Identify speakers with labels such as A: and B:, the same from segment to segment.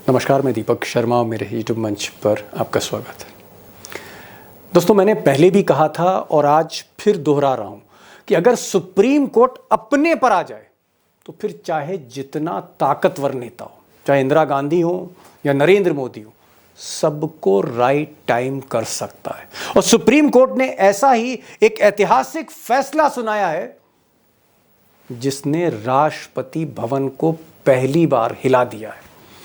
A: नमस्कार, मैं दीपक शर्मा और मेरे यूट्यूब मंच पर आपका स्वागत है। दोस्तों, मैंने पहले भी कहा था और आज फिर दोहरा रहा हूं कि अगर सुप्रीम कोर्ट अपने पर आ जाए तो फिर चाहे जितना ताकतवर नेता हो, चाहे इंदिरा गांधी हो या नरेंद्र मोदी हो, सबको राइट टाइम कर सकता है। और सुप्रीम कोर्ट ने ऐसा ही एक ऐतिहासिक फैसला सुनाया है जिसने राष्ट्रपति भवन को पहली बार हिला दिया है।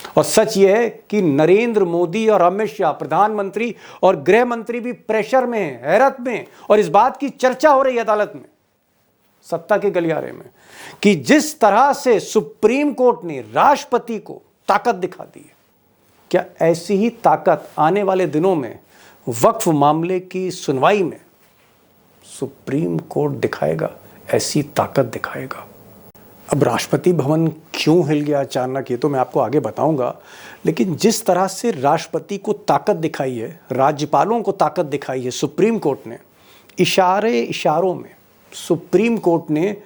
A: और सच यह है कि नरेंद्र मोदी और अमित शाह, प्रधानमंत्री और गृह मंत्री भी प्रेशर में हैं, हैरत में, और इस बात की चर्चा हो रही है अदालत में, सत्ता के गलियारे में, कि जिस तरह से सुप्रीम कोर्ट ने राष्ट्रपति को ताकत दिखा दी है, क्या ऐसी ही ताकत आने वाले दिनों में वक्फ मामले की सुनवाई में सुप्रीम कोर्ट दिखाएगा? ऐसी ताकत दिखाएगा। अब राष्ट्रपति भवन क्यों हिल गया अचानक, ये तो मैं आपको आगे बताऊंगा, लेकिन जिस तरह से राष्ट्रपति को ताकत दिखाई है, राज्यपालों को ताकत दिखाई है सुप्रीम कोर्ट ने, इशारों में सुप्रीम कोर्ट ने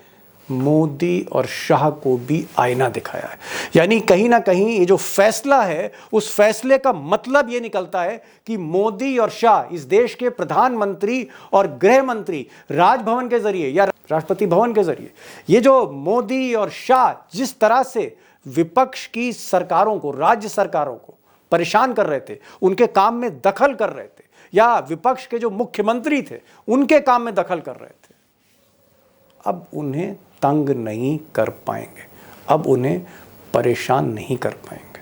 A: मोदी और शाह को भी आईना दिखाया है। यानी कहीं ना कहीं ये जो फैसला है, उस फैसले का मतलब ये निकलता है कि मोदी और शाह, इस देश के प्रधानमंत्री और गृह मंत्री, राजभवन के जरिए या राष्ट्रपति भवन के जरिए, ये जो मोदी और शाह जिस तरह से विपक्ष की सरकारों को, राज्य सरकारों को परेशान कर रहे थे, उनके काम में दखल कर रहे थे, या विपक्ष के जो मुख्यमंत्री थे उनके काम में दखल कर रहे थे, अब उन्हें तंग नहीं कर पाएंगे, अब उन्हें परेशान नहीं कर पाएंगे।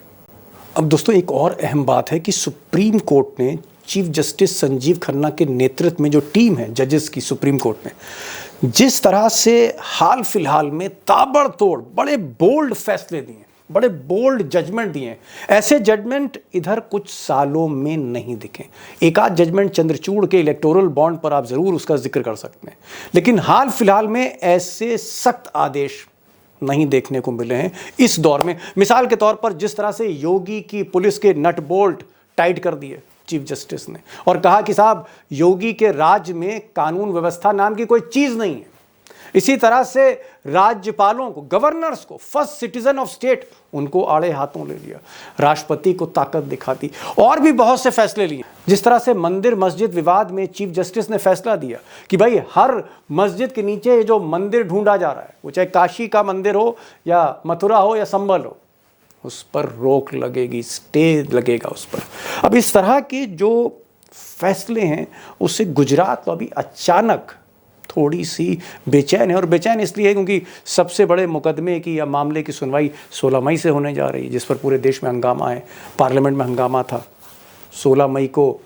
A: अब दोस्तों, एक और अहम बात है कि सुप्रीम कोर्ट ने चीफ जस्टिस संजीव खन्ना के नेतृत्व में जो टीम है जजेस की सुप्रीम कोर्ट में, जिस तरह से हाल फिलहाल में ताबड़तोड़ बड़े बोल्ड फैसले दिए, बड़े बोल्ड जजमेंट दिए, ऐसे जजमेंट इधर कुछ सालों में नहीं दिखे। एक आध जजमेंट चंद्रचूड़ के इलेक्टोरल बॉन्ड पर आप जरूर उसका जिक्र कर सकते हैं, लेकिन हाल फिलहाल में ऐसे सख्त आदेश नहीं देखने को मिले हैं इस दौर में। मिसाल के तौर पर जिस तरह से योगी की पुलिस के नट बोल्ट टाइट कर दिए चीफ जस्टिस ने, और कहा कि साहब, योगी के राज्य में कानून व्यवस्था नाम की कोई चीज नहीं है। इसी तरह से राज्यपालों को, गवर्नर्स को, फर्स्ट सिटीजन ऑफ स्टेट, उनको आड़े हाथों ले लिया, राष्ट्रपति को ताकत दिखा दी, और भी बहुत से फैसले लिए। जिस तरह से मंदिर मस्जिद विवाद में चीफ जस्टिस ने फैसला दिया कि भाई हर मस्जिद के नीचे जो मंदिर ढूंढा जा रहा है, वो चाहे काशी का मंदिर हो या मथुरा हो या संबल हो, उस पर रोक लगेगी, स्टे लगेगा उस पर। अब इस तरह के जो फैसले हैं, उससे गुजरात तो अभी अचानक थोड़ी सी बेचैन है, और बेचैन इसलिए है क्योंकि सबसे बड़े मुकदमे की या मामले की सुनवाई 16 मई से होने जा रही है, जिस पर पूरे देश में हंगामा है, पार्लियामेंट में हंगामा था। 16 मई को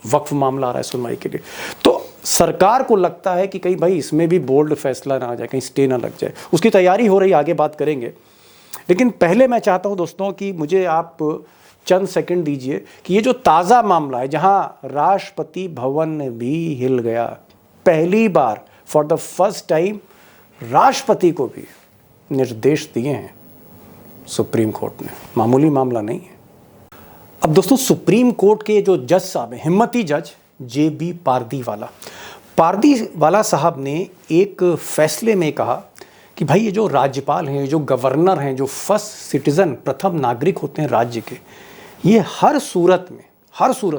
A: वक्फ मामला आ रहा है सुनवाई के लिए। तो सरकार को लगता है कि कहीं भाई इसमें भी बोल्ड फैसला ना आ जाए, कहीं स्टे ना लग जाए, उसकी तैयारी हो रही है, आगे बात करेंगे। लेकिन पहले मैं चाहता हूं दोस्तों कि मुझे आप चंद सेकंड दीजिए कि ये जो ताज़ा मामला है, जहां राष्ट्रपति भवन भी हिल गया, पहली बार फॉर द फर्स्ट टाइम राष्ट्रपति को भी निर्देश दिए हैं सुप्रीम कोर्ट ने, मामूली मामला नहीं है। अब दोस्तों, सुप्रीम कोर्ट के जो जज साहब हैं, हिम्मती जज JB पारदीवाला साहब ने एक फैसले में कहा कि भाई ये जो राज्यपाल हैं, जो गवर्नर हैं, जो फर्स्ट सिटीजन, प्रथम नागरिक होते हैं राज्य के, ये हर सूरत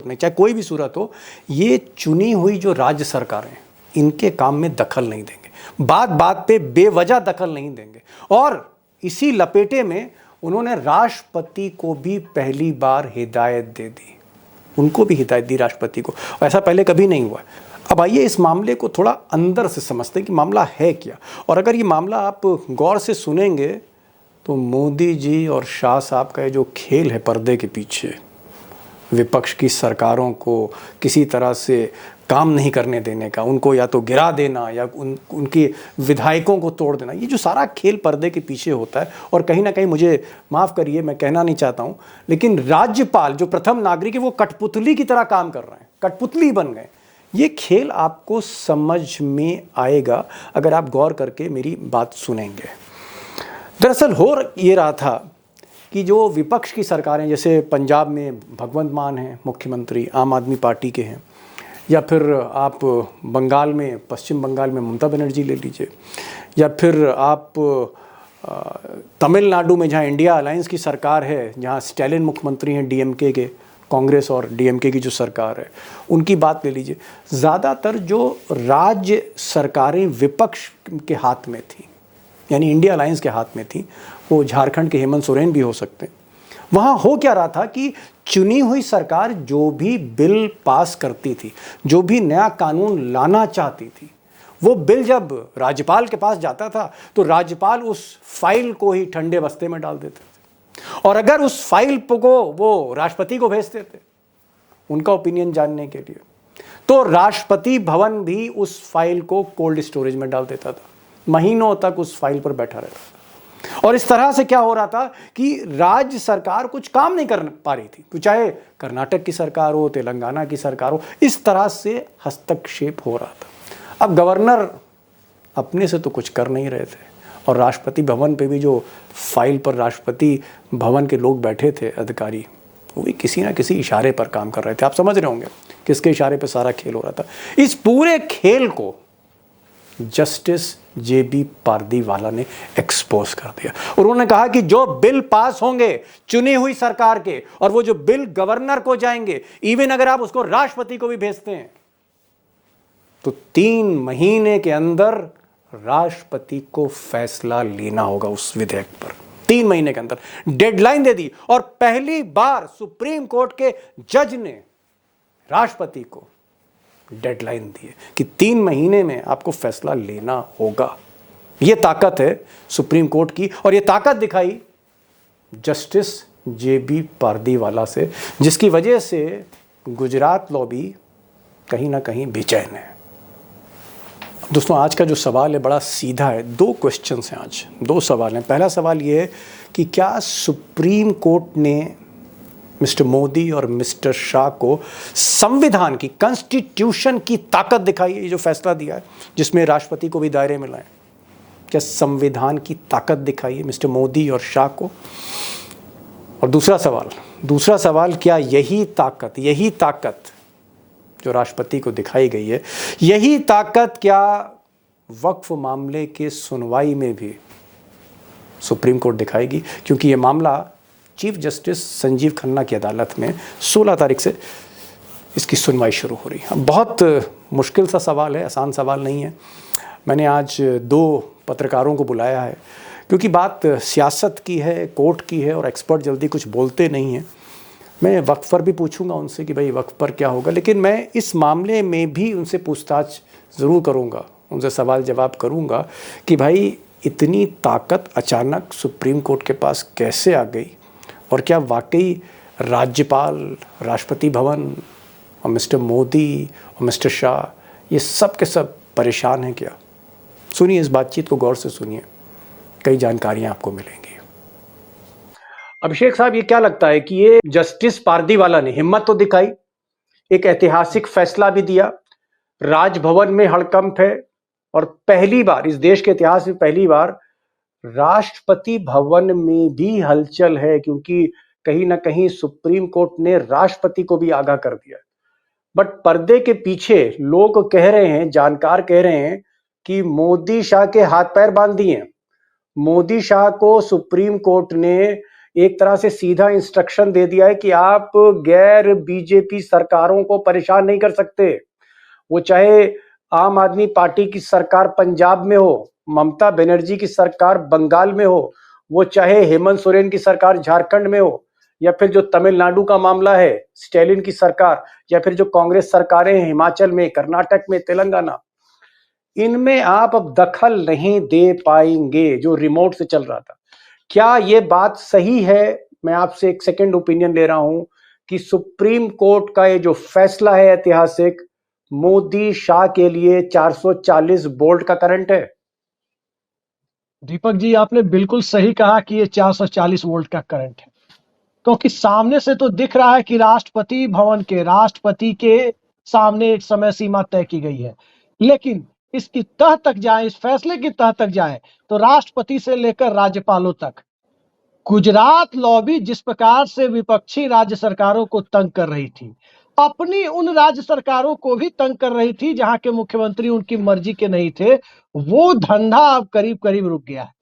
A: में चाहे कोई भी सूरत हो, ये चुनी हुई जो राज्य सरकारें हैं, इनके काम में दखल नहीं देंगे, बात बात पे बेवजह दखल नहीं देंगे। और इसी लपेटे में उन्होंने राष्ट्रपति को भी पहली बार हिदायत दे दी, उनको भी हिदायत दी राष्ट्रपति को, ऐसा पहले कभी नहीं हुआ। अब आइए इस मामले को थोड़ा अंदर से समझते हैं कि मामला है क्या। और अगर ये मामला आप गौर से सुनेंगे तो मोदी जी और शाह साहब का जो खेल है पर्दे के पीछे, विपक्ष की सरकारों को किसी तरह से काम नहीं करने देने का, उनको या तो गिरा देना या उनके विधायकों को तोड़ देना, ये जो सारा खेल पर्दे के पीछे होता है। और कहीं ना कहीं, मुझे माफ़ करिए, मैं कहना नहीं चाहता हूँ, लेकिन राज्यपाल जो प्रथम नागरिक है, वो कठपुतली की तरह काम कर रहे हैं, कठपुतली बन गए। ये खेल आपको समझ में आएगा अगर आप गौर करके मेरी बात सुनेंगे। दरअसल हो ये रहा था कि जो विपक्ष की सरकारें, जैसे पंजाब में भगवंत मान हैं मुख्यमंत्री, आम आदमी पार्टी के हैं, या फिर आप बंगाल में, पश्चिम बंगाल में ममता बनर्जी ले लीजिए, या फिर आप तमिलनाडु में जहाँ इंडिया अलायंस की सरकार है, जहाँ स्टैलिन मुख्यमंत्री हैं डीएमके के, कांग्रेस और डीएमके की जो सरकार है, उनकी बात ले लीजिए। ज़्यादातर जो राज्य सरकारें विपक्ष के हाथ में थी, यानी इंडिया अलायंस के हाथ में थी, वो झारखंड के हेमंत सोरेन भी हो सकते हैं। वहाँ हो क्या रहा था कि चुनी हुई सरकार जो भी बिल पास करती थी, जो भी नया कानून लाना चाहती थी, वो बिल जब राज्यपाल के पास जाता था तो राज्यपाल उस फाइल को ही ठंडे बस्ते में डाल देते थे, और अगर उस फाइल को वो राष्ट्रपति को भेजते थे उनका ओपिनियन जानने के लिए, तो राष्ट्रपति भवन भी उस फाइल को कोल्ड स्टोरेज में डाल देता था, महीनों तक उस फाइल पर बैठा रहता था। और इस तरह से क्या हो रहा था कि राज्य सरकार कुछ काम नहीं कर पा रही थी, तो चाहे कर्नाटक की सरकार हो, तेलंगाना की सरकार हो, इस तरह से हस्तक्षेप हो रहा था। अब गवर्नर अपने से तो कुछ कर नहीं रहे थे, और राष्ट्रपति भवन पे भी जो फाइल पर राष्ट्रपति भवन के लोग बैठे थे अधिकारी, वो भी किसी ना किसी इशारे पर काम कर रहे थे। आप समझ रहे होंगे किसके इशारे पर सारा खेल हो रहा था। इस पूरे खेल को जस्टिस जेबी पारदीवाला ने एक्सपोज कर दिया, और उन्होंने कहा कि जो बिल पास होंगे चुनी हुई सरकार के, और वो जो बिल गवर्नर को जाएंगे, इवन अगर आप उसको राष्ट्रपति को भी भेजते हैं, तो 3 महीने के अंदर राष्ट्रपति को फैसला लेना होगा उस विधेयक पर। 3 महीने के अंदर डेडलाइन दे दी, और पहली बार सुप्रीम कोर्ट के जज ने राष्ट्रपति को डेडलाइन दी है कि 3 महीने में आपको फैसला लेना होगा। यह ताकत है सुप्रीम कोर्ट की, और यह ताकत दिखाई जस्टिस जेबी पारदीवाला से, जिसकी वजह से गुजरात लॉबी कहीं ना कहीं बेचैन है। दोस्तों, आज का जो सवाल है बड़ा सीधा है। 2 क्वेश्चंस हैं आज, 2 सवाल हैं। पहला सवाल ये है कि क्या सुप्रीम कोर्ट ने मिस्टर मोदी और मिस्टर शाह को संविधान की, कॉन्स्टिट्यूशन की ताकत दिखाई है, ये जो फैसला दिया है जिसमें राष्ट्रपति को भी दायरे में लाए, क्या संविधान की ताकत दिखाई है मिस्टर मोदी और शाह को? और दूसरा सवाल, क्या यही ताकत जो राष्ट्रपति को दिखाई गई है, यही ताकत क्या वक्फ मामले के सुनवाई में भी सुप्रीम कोर्ट दिखाएगी? क्योंकि ये मामला चीफ जस्टिस संजीव खन्ना की अदालत में 16 तारीख से इसकी सुनवाई शुरू हो रही है। बहुत मुश्किल सा सवाल है, आसान सवाल नहीं है। मैंने आज 2 पत्रकारों को बुलाया है, क्योंकि बात सियासत की है, कोर्ट की है, और एक्सपर्ट जल्दी कुछ बोलते नहीं हैं। मैं वक्फ पर भी पूछूंगा उनसे कि भाई वक्फ पर क्या होगा, लेकिन मैं इस मामले में भी उनसे पूछताछ ज़रूर करूंगा, उनसे सवाल जवाब करूंगा कि भाई इतनी ताकत अचानक सुप्रीम कोर्ट के पास कैसे आ गई, और क्या वाकई राज्यपाल, राष्ट्रपति भवन और मिस्टर मोदी और मिस्टर शाह ये सब के सब परेशान हैं क्या? सुनिए, इस बातचीत को गौर से सुनिए, कई जानकारियां आपको मिलेंगी। अभिषेक साहब, ये क्या लगता है कि ये जस्टिस पारदीवाला ने हिम्मत तो दिखाई, एक ऐतिहासिक फैसला भी दिया, राजभवन में हड़कंप है, और पहली बार इस देश के इतिहास में पहली बार राष्ट्रपति भवन में भी हलचल है, क्योंकि कहीं ना कहीं सुप्रीम कोर्ट ने राष्ट्रपति को भी आगाह कर दिया। बट पर्दे के पीछे लोग कह रहे हैं, जानकार कह रहे हैं कि मोदी शाह के हाथ पैर बांध दिए। मोदी शाह को सुप्रीम कोर्ट ने एक तरह से सीधा इंस्ट्रक्शन दे दिया है कि आप गैर बीजेपी सरकारों को परेशान नहीं कर सकते। वो चाहे आम आदमी पार्टी की सरकार पंजाब में हो, ममता बनर्जी की सरकार बंगाल में हो, वो चाहे हेमंत सोरेन की सरकार झारखंड में हो, या फिर जो तमिलनाडु का मामला है स्टैलिन की सरकार, या फिर जो कांग्रेस सरकारें हैं हिमाचल में, कर्नाटक में, तेलंगाना, इनमें आप अब दखल नहीं दे पाएंगे जो रिमोट से चल रहा था। क्या ये बात सही है? मैं आपसे एक सेकंड ओपिनियन ले रहा हूं कि सुप्रीम कोर्ट का ये जो फैसला है ऐतिहासिक, मोदी शाह के लिए 440 वोल्ट का करंट है।
B: दीपक जी, आपने बिल्कुल सही कहा कि ये 440 वोल्ट का करंट है, क्योंकि सामने से तो दिख रहा है कि राष्ट्रपति भवन के राष्ट्रपति के सामने एक समय सीमा तय की गई है, लेकिन इसकी तह तक जाए, इस फैसले की तह तक जाए, तो राष्ट्रपति से लेकर राज्यपालों तक गुजरात लॉबी जिस प्रकार से विपक्षी राज्य सरकारों को तंग कर रही थी, अपनी उन राज्य सरकारों को भी तंग कर रही थी जहां के मुख्यमंत्री उनकी मर्जी के नहीं थे, वो धंधा अब करीब करीब रुक गया है।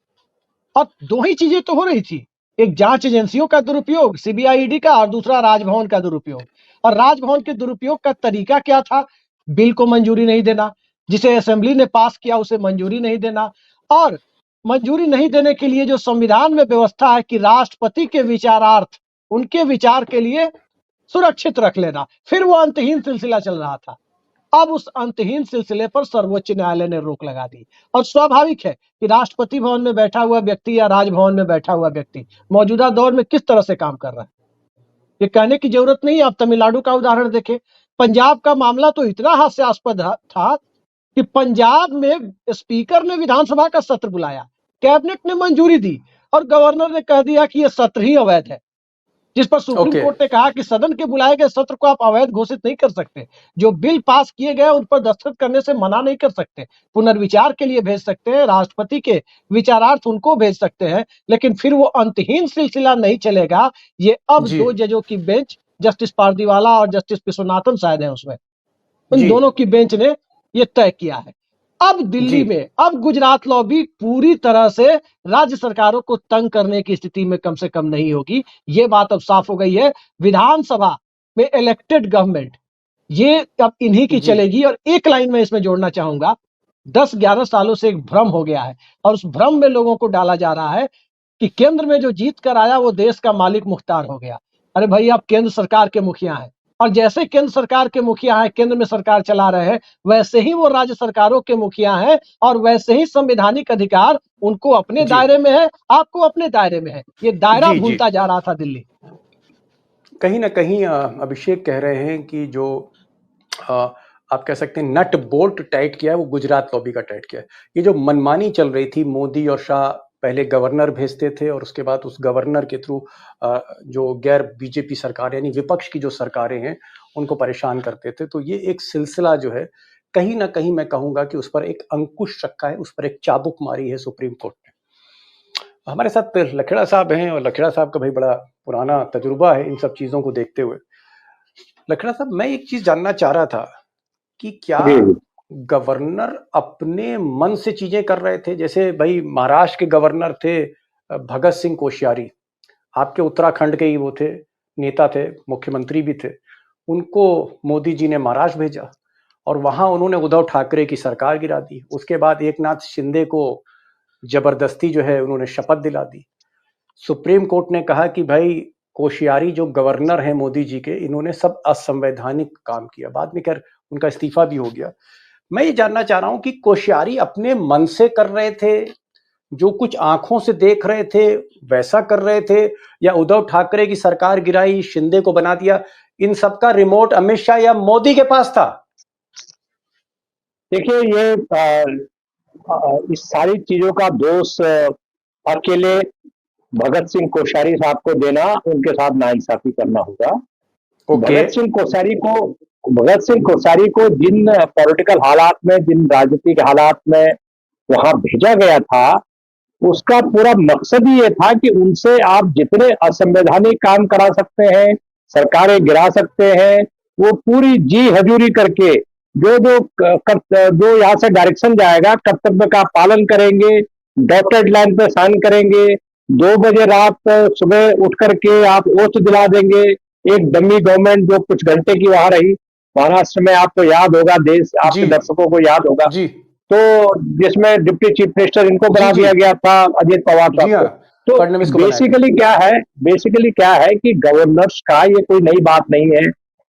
B: और दो ही चीजें तो हो रही थी, एक जांच एजेंसियों का दुरुपयोग सीबीआई ईडी का, और दूसरा राजभवन का दुरुपयोग। और राजभवन के दुरुपयोग का तरीका क्या था? बिल को मंजूरी नहीं देना, जिसे असेंबली ने पास किया उसे मंजूरी नहीं देना, और मंजूरी नहीं देने के लिए जो संविधान में व्यवस्था है कि राष्ट्रपति के विचारार्थ, उनके विचार के लिए सुरक्षित रख लेना, फिर वो अंतहीन सिलसिला चल रहा था। अब उस अंतहीन सिलसिले पर सर्वोच्च न्यायालय ने रोक लगा दी। और स्वाभाविक है कि राष्ट्रपति भवन में बैठा हुआ व्यक्ति या राजभवन में बैठा हुआ व्यक्ति मौजूदा दौर में किस तरह से काम कर रहा है, ये कहने की जरूरत नहीं है। आप तमिलनाडु का उदाहरण देखें, पंजाब का मामला तो इतना हास्यास्पद था कि पंजाब में स्पीकर ने विधानसभा का सत्र बुलाया, कैबिनेट ने मंजूरी दी, और गवर्नर ने कह दिया कि यह सत्र ही अवैध है, जिस पर सुप्रीम
A: ओके
B: कोर्ट ने कहा कि सदन के बुलाए गए सत्र को आप अवैध घोषित नहीं कर सकते, जो बिल पास किए गए उन पर दस्तखत करने से मना नहीं कर सकते, पुनर्विचार के लिए भेज सकते हैं, राष्ट्रपति के विचारार्थ उनको भेज सकते हैं, लेकिन फिर वो अंतहीन सिलसिला नहीं चलेगा। ये अब
A: जी
B: दो जजों की बेंच, जस्टिस पारदीवाला और जस्टिस विश्वनाथन शायद है उसमें, उन
A: जी
B: दोनों की बेंच ने ये तय किया है। अब दिल्ली
A: जी
B: में, अब गुजरात लॉबी पूरी तरह से राज्य सरकारों को तंग करने की स्थिति में कम से कम नहीं होगी। ये बात अब साफ हो गई है। विधानसभा में इलेक्टेड गवर्नमेंट, ये अब इन्हीं की
A: जी
B: चलेगी। और एक लाइन में इसमें जोड़ना चाहूंगा, 10-11 सालों से एक भ्रम हो गया है, और उस भ्रम में लोगों को डाला जा रहा है कि केंद्र में जो जीत कर आया वो देश का मालिक मुख्तार हो गया। अरे भाई, आप केंद्र सरकार के मुखिया हैं, और जैसे केंद्र सरकार के मुखिया हैं, केंद्र में सरकार चला रहे हैं, वैसे ही वो राज्य सरकारों के मुखिया हैं, और वैसे ही संवैधानिक अधिकार उनको अपने
A: जी
B: दायरे में है, आपको अपने दायरे में है। ये दायरा
A: जी जी
B: भूलता जा रहा था दिल्ली।
A: कहीं ना कहीं अभिषेक कह रहे हैं कि जो अ, आप कह सकते हैं नट बोल्ट टाइट किया है वो गुजरात लॉबी का टाइट किया है। ये जो मनमानी चल रही थी, मोदी और शाह पहले गवर्नर भेजते थे और उसके बाद उस गवर्नर के थ्रू जो गैर बीजेपी सरकार यानी विपक्ष की जो सरकारें हैं उनको परेशान करते थे। तो ये एक सिलसिला जो है कहीं ना कहीं मैं कहूंगा कि उस पर एक अंकुश रखा है, उस पर एक चाबुक मारी है सुप्रीम कोर्ट ने। हमारे साथ लखेड़ा साहब हैं और लखेड़ा साहब का भाई बड़ा पुराना तजुर्बा है इन सब चीजों को देखते हुए। लखेड़ा साहब, मैं एक चीज जानना चाह रहा था कि क्या
C: जी
A: गवर्नर अपने मन से चीजें कर रहे थे? जैसे भाई महाराष्ट्र के गवर्नर थे भगत सिंह कोश्यारी, आपके उत्तराखंड के ही वो थे, नेता थे, मुख्यमंत्री भी थे। उनको मोदी जी ने महाराष्ट्र भेजा और वहां उन्होंने उद्धव ठाकरे की सरकार गिरा दी। उसके बाद एकनाथ शिंदे को जबरदस्ती जो है उन्होंने शपथ दिला दी। सुप्रीम कोर्ट ने कहा कि भाई कोश्यारी जो गवर्नर हैं मोदी जी के, इन्होंने सब असंवैधानिक काम किया। बाद में खैर उनका इस्तीफा भी हो गया। मैं ये जानना चाह रहा हूं कि कोश्यारी अपने मन से कर रहे थे, जो कुछ आंखों से देख रहे थे वैसा कर रहे थे, या उद्धव ठाकरे की सरकार गिराई, शिंदे को बना दिया, इन सब का रिमोट अमित शाह या मोदी के पास था?
C: देखिए, ये इस सारी चीजों का दोष अकेले भगत सिंह कोश्यारी साहब को देना, उनके साथ नाइंसाफी करना होगा।
A: ओके
C: भगत सिंह कोश्यारी को जिन पॉलिटिकल हालात में, जिन राजनीतिक हालात में वहां भेजा गया था, उसका पूरा मकसद ही ये था कि उनसे आप जितने असंवैधानिक काम करा सकते हैं, सरकारें गिरा सकते हैं, वो पूरी जी हजूरी करके जो जो जो यहाँ से डायरेक्शन जाएगा कर्तव्य का पालन करेंगे, डॉटेड लाइन पे साइन करेंगे, 2 बजे रात सुबह उठ करके आप ओथ दिला देंगे। एक डमी गवर्नमेंट जो कुछ घंटे की वहां रही महाराष्ट्र में, आपको याद होगा, देश
A: जी
C: आपके दर्शकों को याद होगा,
A: जी
C: तो जिसमें डिप्टी चीफ मिनिस्टर इनको
A: जी
C: बना
A: जी
C: दिया गया था, अजित पवार
A: जी
C: साहब
A: हाँ,
C: को। तो
A: फडणवीस को बनाया गया।
C: बेसिकली क्या है कि गवर्नर्स का ये कोई नई बात नहीं है।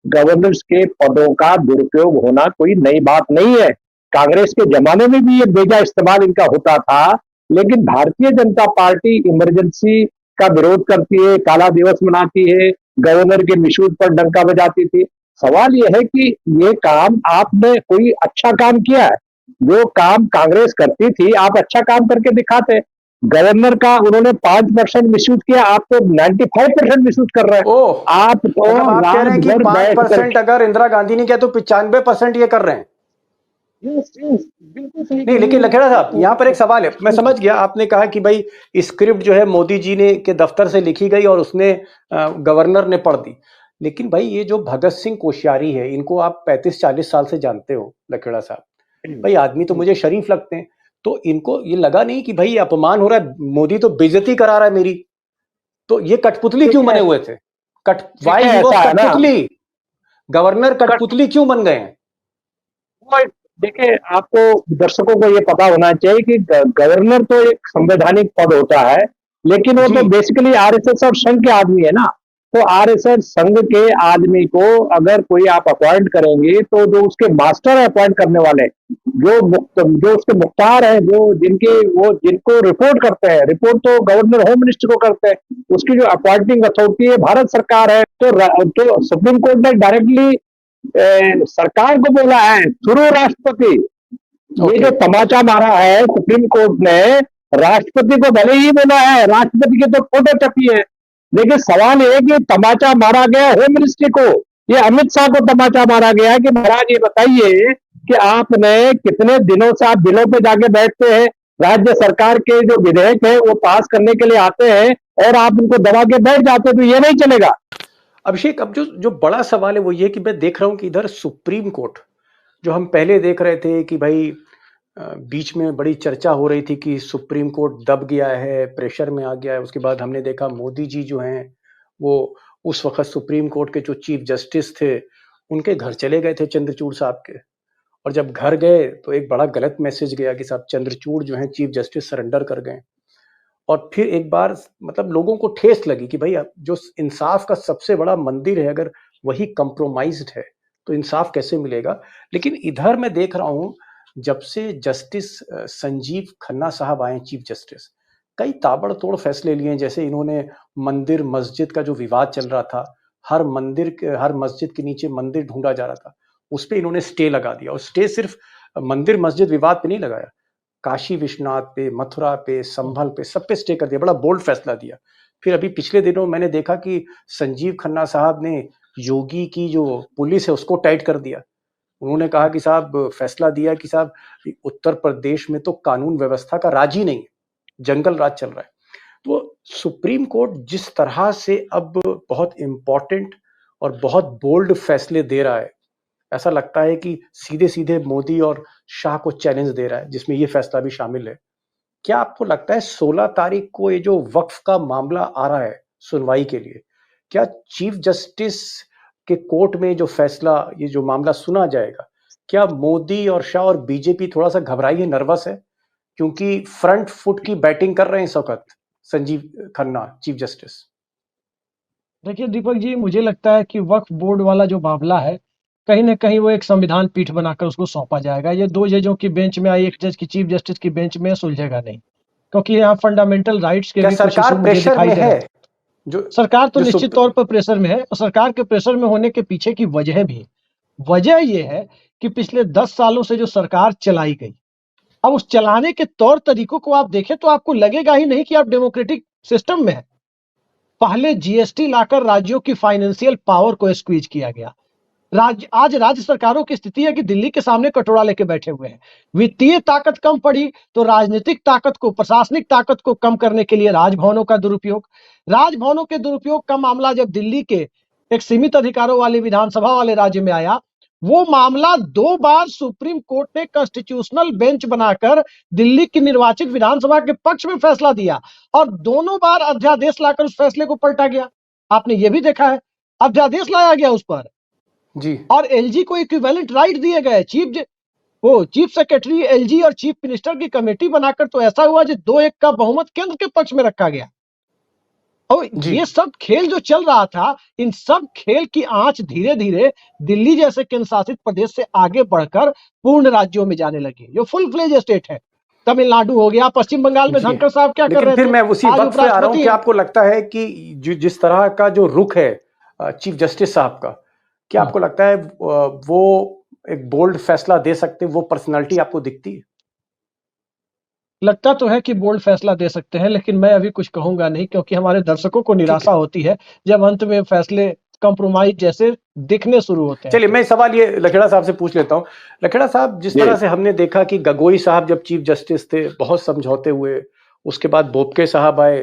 C: गवर्नर्स के पदों का दुरुपयोग होना कोई नई बात नहीं है। कांग्रेस के जमाने में भी ये बेजा इस्तेमाल इनका होता था, लेकिन भारतीय जनता पार्टी इमरजेंसी का विरोध करती है, काला दिवस मनाती है, गवर्नर के मिसूद पर डंका बजाती थी। सवाल यह है कि ये काम आपने कोई अच्छा काम किया है? जो काम कांग्रेस करती थी, आप अच्छा काम करके दिखाते। गवर्नर का उन्होंने 5% मिसयूज किया, आप तो 95% मिसयूज कर रहे हैं।
A: ओह,
C: आप तो
A: मतलब आप कह रहे हैं कि
C: रात भर बैठ
A: 5% अगर इंदिरा गांधी ने किया तो 95% ये कर रहे हैं?
C: बिल्कुल सही
A: नहीं, लेकिन लखेड़ा साहब यहाँ पर एक सवाल है। मैं समझ गया, आपने कहा कि भाई स्क्रिप्ट जो है मोदी जी ने के दफ्तर से लिखी गई और उसने गवर्नर ने पढ़ दी। लेकिन भाई ये जो भगत सिंह कोश्यारी है, इनको आप 35-40 साल से जानते हो लखेड़ा साहब। भाई आदमी तो मुझे शरीफ लगते हैं। तो इनको ये लगा नहीं कि भाई ये अपमान हो रहा है, मोदी तो बेइज्जती करा रहा है मेरी, तो ये कठपुतली क्यों बने हुए थे? वाई ही वॉज
C: ऐसा है ना,
A: कठपुतली, गवर्नर कठपुतली क्यों बन गए हैं?
C: वो देखिए, आपको दर्शकों को ये पता होना चाहिए कि गवर्नर तो एक संवैधानिक पद होता है, लेकिन वो तो
A: जी
C: बेसिकली आरएसएस और संघ के आदमी है ना। तो आरएसएस संघ के आदमी को अगर कोई आप अपॉइंट करेंगे, तो जो उसके मास्टर अपॉइंट करने वाले, जो उसके मुख्तार हैं, जो जिनको रिपोर्ट करते हैं, रिपोर्ट तो गवर्नर होम मिनिस्टर को करते हैं, उसकी जो अपॉइंटिंग अथॉरिटी है भारत सरकार है। तो सुप्रीम कोर्ट ने डायरेक्टली सरकार को बोला है थ्रू राष्ट्रपति। ये जो
A: ओके
C: तमाचा मारा है सुप्रीम कोर्ट ने, राष्ट्रपति को भले ही बोला है, राष्ट्रपति की तो फोटो छपी है, लेकिन सवाल ये है कि तमाचा मारा गया होम मिनिस्ट्री को, ये अमित शाह को तमाचा मारा गया है कि महाराज ये बताइए कि आपने कितने दिनों से आप बिलों पे जाके बैठते हैं, राज्य सरकार के जो विधेयक है वो पास करने के लिए आते हैं और आप उनको दबा के बैठ जाते हैं, तो ये नहीं चलेगा।
A: अभिषेक, अब जो जो बड़ा सवाल है वो ये कि मैं देख रहा हूं कि इधर सुप्रीम कोर्ट, जो हम पहले देख रहे थे कि भाई बीच में बड़ी चर्चा हो रही थी कि सुप्रीम कोर्ट दब गया है, प्रेशर में आ गया है, उसके बाद हमने देखा मोदी जी जो हैं वो उस वक्त सुप्रीम कोर्ट के जो चीफ जस्टिस थे उनके घर चले गए थे, चंद्रचूड़ साहब के। और जब घर गए तो एक बड़ा गलत मैसेज गया कि साहब चंद्रचूड़ जो हैं चीफ जस्टिस सरेंडर कर गए। और फिर एक बार मतलब लोगों को ठेस लगी कि भाई अब जो इंसाफ का सबसे बड़ा मंदिर है, अगर वही कंप्रोमाइज्ड है तो इंसाफ कैसे मिलेगा? लेकिन इधर मैं देख रहा हूं, जब से जस्टिस संजीव खन्ना साहब आए चीफ जस्टिस, कई ताबड़तोड़ फैसले लिए हैं। जैसे इन्होंने मंदिर मस्जिद का जो विवाद चल रहा था, हर मस्जिद के नीचे मंदिर ढूंढा जा रहा था, उस पर इन्होंने स्टे लगा दिया। और स्टे सिर्फ मंदिर मस्जिद विवाद पे नहीं लगाया, काशी विश्वनाथ पे, मथुरा पे, संभल पे, सब पे स्टे कर दिया। बड़ा बोल्ड फैसला दिया। फिर अभी पिछले दिनों मैंने देखा कि संजीव खन्ना साहब ने योगी की जो पुलिस है उसको टाइट कर दिया। उन्होंने कहा कि साहब फैसला दिया कि साहब उत्तर प्रदेश में तो कानून व्यवस्था का राज ही नहीं है, जंगल राज चल रहा है। तो सुप्रीम कोर्ट जिस तरह से अब बहुत इंपॉर्टेंट और बहुत बोल्ड फैसले दे रहा है, ऐसा लगता है कि सीधे सीधे मोदी और शाह को चैलेंज दे रहा है, जिसमें ये फैसला भी शामिल है। क्या आपको लगता है 16 तारीख को ये जो वक्फ का मामला आ रहा है सुनवाई के लिए, क्या चीफ जस्टिस के कोर्ट में जो फैसला, ये जो मामला सुना जाएगा, क्या मोदी और शाह और बीजेपी थोड़ा सा घबराई है, नर्वस है, क्योंकि फ्रंट फुट की बैटिंग कर रहे हैं इस वक्त संजीव खन्ना चीफ जस्टिस?
B: देखिए दीपक जी, मुझे लगता है कि वक्फ बोर्ड वाला जो मामला है, कहीं ना कहीं वो एक संविधान पीठ बनाकर उसको सौंपा जाएगा। ये दो जजों की बेंच में आई, एक जज की चीफ जस्टिस की बेंच में सुलझेगा नहीं, क्योंकि यहाँ फंडामेंटल राइट्स के
A: क्या
B: भी कुछ इशू
A: सरकार
B: मुझे
A: प्रेशर
B: दिखाई
A: में
B: दे
A: है?
B: रहे हैं।
A: जो
B: सरकार तो
A: जो
B: निश्चित तौर पर प्रेशर में है, और सरकार के प्रेशर में होने के पीछे की वजह भी, वजह ये है कि पिछले 10 सालों से जो सरकार चलाई गई, अब उस चलाने के तौर तरीकों को आप देखें तो आपको लगेगा ही नहीं कि आप डेमोक्रेटिक सिस्टम में है। पहले जीएसटी लाकर राज्यों की फाइनेंशियल पावर को स्क्वीज किया गया। आज राज्य सरकारों की स्थिति है कि दिल्ली के सामने कटोरा लेके बैठे हुए हैं। वित्तीय ताकत कम पड़ी तो राजनीतिक ताकत को, प्रशासनिक ताकत को कम करने के लिए राजभवनों का दुरुपयोग। राजभवनों के दुरुपयोग का मामला जब दिल्ली के एक सीमित अधिकारों वाली विधानसभा वाले राज्य में आया, वो मामला 2 बार सुप्रीम कोर्ट ने कॉन्स्टिट्यूशनल बेंच बनाकर दिल्ली की निर्वाचित विधानसभा के पक्ष में फैसला दिया, और दोनों बार अध्यादेश लाकर उस फैसले को पलटा गया। आपने ये भी देखा है, अध्यादेश लाया गया उस पर,
A: जी
B: और एलजी को इक्विवेलेंट राइट दिए गए। चीफ सेक्रेटरी एलजी और चीफ मिनिस्टर की कमेटी बनाकर तो ऐसा हुआ जो 2-1 का बहुमत केंद्र के पक्ष में रखा गया। और
A: जी
B: ये सब खेल जो चल रहा था, इन सब खेल की आंच धीरे धीरे दिल्ली जैसे केंद्र शासित प्रदेश से आगे बढ़कर पूर्ण राज्यों में जाने लगी, जो फुल फ्लेज स्टेट है। तमिलनाडु हो गया, पश्चिम बंगाल में
A: जी।
B: धनखड़ साहब क्या कर
A: लेकिन
B: रहे
A: फिर
B: थे,
A: मैं उसी
B: आज
A: वक्त पे आ रहा हूं,
B: उपराष्ट्रपति
A: क्या
B: हैं।
A: आपको लगता है कि जिस तरह का जो रुख है चीफ जस्टिस साहब का, क्या आपको लगता है वो एक बोल्ड फैसला दे सकते, वो पर्सनालिटी आपको दिखती है?
B: लगता तो है कि बोल्ड फैसला दे सकते हैं, लेकिन मैं अभी कुछ कहूंगा नहीं, क्योंकि हमारे दर्शकों को
A: ठीक
B: निराशा
A: है,
B: होती है जब अंत में फैसले कंप्रोमाइज जैसे दिखने शुरू होते हैं
A: चलिए
B: तो।
A: मैं सवाल ये लखेड़ा साहब से पूछ लेता हूं। लखेड़ा साहब, जिस
C: जी
A: तरह से हमने देखा कि गगोई साहब जब चीफ जस्टिस थे बहुत समझौते हुए, उसके बाद बोबके साहब आए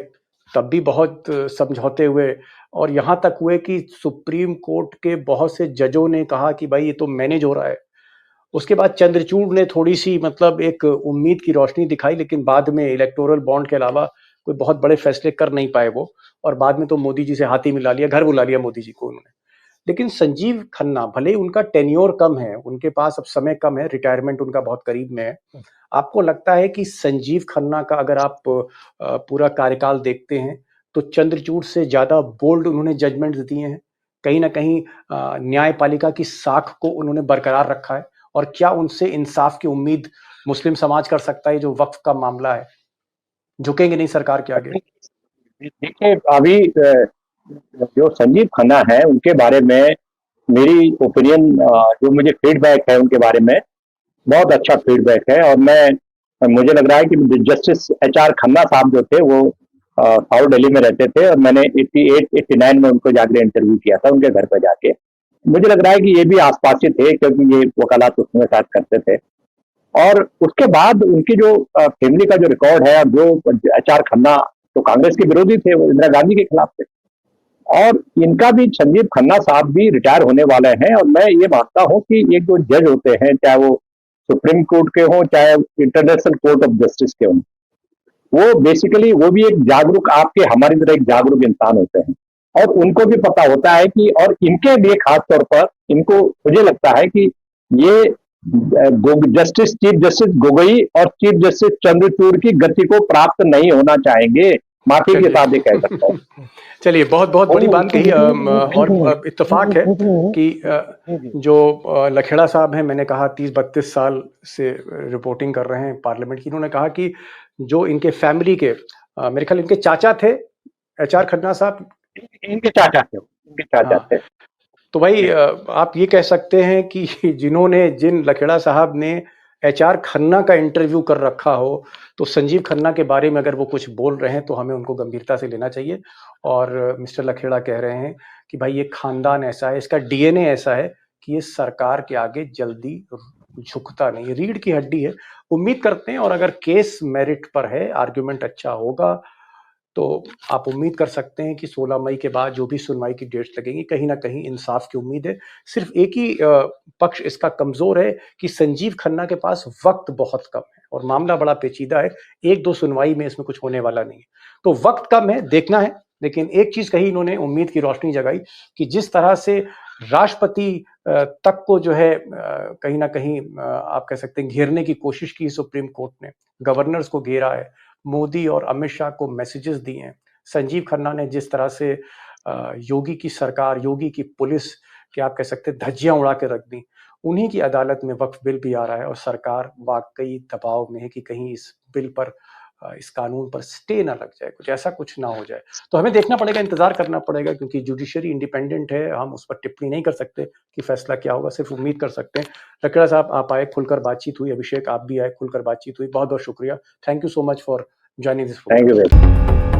A: तब भी बहुत समझौते हुए, और यहां तक हुए कि सुप्रीम कोर्ट के बहुत से जजों ने कहा कि भाई ये तो मैनेज हो रहा है, उसके बाद चंद्रचूड़ ने थोड़ी सी मतलब एक उम्मीद की रोशनी दिखाई, लेकिन बाद में इलेक्टोरल बॉन्ड के अलावा कोई बहुत बड़े फैसले कर नहीं पाए वो, और बाद में तो मोदी जी से हाथ ही मिला लिया, घर बुला लिया मोदी जी को उन्होंने। लेकिन संजीव खन्ना, भले ही उनका टेन्योर कम है, उनके पास अब समय कम है, रिटायरमेंट उनका बहुत करीब में है, आपको लगता है कि संजीव खन्ना का अगर आप पूरा कार्यकाल देखते हैं तो चंद्रचूड़ से ज्यादा बोल्ड उन्होंने जजमेंट दिए हैं, कहीं ना कहीं न्यायपालिका की साख को उन्होंने बरकरार रखा है, और क्या उनसे इंसाफ की उम्मीद मुस्लिम समाज कर सकता है? जो वक्फ का मामला है, झुकेंगे नहीं सरकार के आगे?
C: देखिए, अभी जो संजीव खन्ना है उनके बारे में मेरी ओपिनियन, जो मुझे फीडबैक है उनके बारे में, बहुत अच्छा फीडबैक है। और मुझे लग रहा है कि जस्टिस HR खन्ना साहब जो थे वो साउथ दिल्ली में रहते थे, और मैंने 88-89 में उनको जाकर इंटरव्यू किया था उनके घर पर जाके। मुझे लग रहा है कि ये भी आसपास ही थे, क्योंकि ये वकालत उसमें साथ करते थे। और उसके बाद उनकी जो फैमिली का जो रिकॉर्ड है, जो HR खन्ना तो कांग्रेस के विरोधी थे, वो इंदिरा गांधी के खिलाफ थे, और इनका भी, संजीव खन्ना साहब भी रिटायर होने वाले हैं। और मैं ये मानता हूं कि ये जो जज होते हैं, चाहे वो सुप्रीम कोर्ट के हों, चाहे इंटरनेशनल कोर्ट ऑफ जस्टिस के हों, वो बेसिकली वो भी एक जागरूक, आपके हमारी तरह एक जागरूक इंसान होते हैं, और उनको भी पता होता है कि, और इनके लिए खास तौर पर इनको, मुझे लगता है कि ये जस्टिस, चीफ जस्टिस गोगोई और चीफ जस्टिस चंद्रचूड़ की गति को प्राप्त नहीं होना चाहेंगे, माफी के साथ ये कह सकता हूँ।
A: चलिए, बहुत बहुत बड़ी बात कही, और इत्तेफाक है कि जो लखेड़ा साहब हैं, मैंने कहा 30-32 साल से रिपोर्टिंग कर रहे हैं पार्लियामेंट की, इन्होंने कहा कि जो इनके फैमिली के, मेरे ख्याल इनके चाचा थे HR खन्ना साहब,
C: इनके चाचा
A: हाँ,
C: थे।
A: तो भाई आप ये कह सकते हैं कि जिन लखेड़ा साहब ने HR खन्ना का इंटरव्यू कर रखा हो, तो संजीव खन्ना के बारे में अगर वो कुछ बोल रहे हैं तो हमें उनको गंभीरता से लेना चाहिए। और मिस्टर लखेड़ा कह रहे हैं कि भाई ये खानदान ऐसा है, इसका DNA ऐसा है कि ये सरकार के आगे जल्दी झुकता नहीं, रीढ़ की हड्डी है। उम्मीद करते हैं, और अगर केस मेरिट पर है, आर्ग्यूमेंट अच्छा होगा, तो आप उम्मीद कर सकते हैं कि 16 मई के बाद जो भी सुनवाई की डेट्स लगेंगी, कहीं ना कहीं इंसाफ की उम्मीद है। सिर्फ एक ही पक्ष इसका कमजोर है कि संजीव खन्ना के पास वक्त बहुत कम है, और मामला बड़ा पेचीदा है, 1-2 सुनवाई में इसमें कुछ होने वाला नहीं है, तो वक्त कम है, देखना है। लेकिन एक चीज कही इन्होंने, उम्मीद की रोशनी जगाई कि जिस तरह से राष्ट्रपति तक को जो है कहीं ना कहीं आप कह सकते हैं घेरने की कोशिश की सुप्रीम कोर्ट ने, गवर्नर्स को घेरा है, मोदी और अमित शाह को मैसेजेस दिए हैं, संजीव खन्ना ने जिस तरह से योगी की सरकार, योगी की पुलिस के आप कह सकते हैं धज्जियां उड़ा के रख दी, उन्हीं की अदालत में वक्फ बिल भी आ रहा है, और सरकार वाकई दबाव में है कि कहीं इस बिल पर, इस कानून पर स्टे ना लग जाए, कुछ ऐसा कुछ ना हो जाए। तो हमें देखना पड़ेगा, इंतजार करना पड़ेगा, क्योंकि जुडिशरी इंडिपेंडेंट है, हम उस पर टिप्पणी नहीं कर सकते कि फैसला क्या होगा, सिर्फ उम्मीद कर सकते हैं। लकड़ा साहब, आप आए, खुलकर बातचीत हुई, अभिषेक आप भी आए, खुलकर बातचीत हुई, बहुत बहुत शुक्रिया। Thank you so much for joining this
C: thank
A: program.
C: You.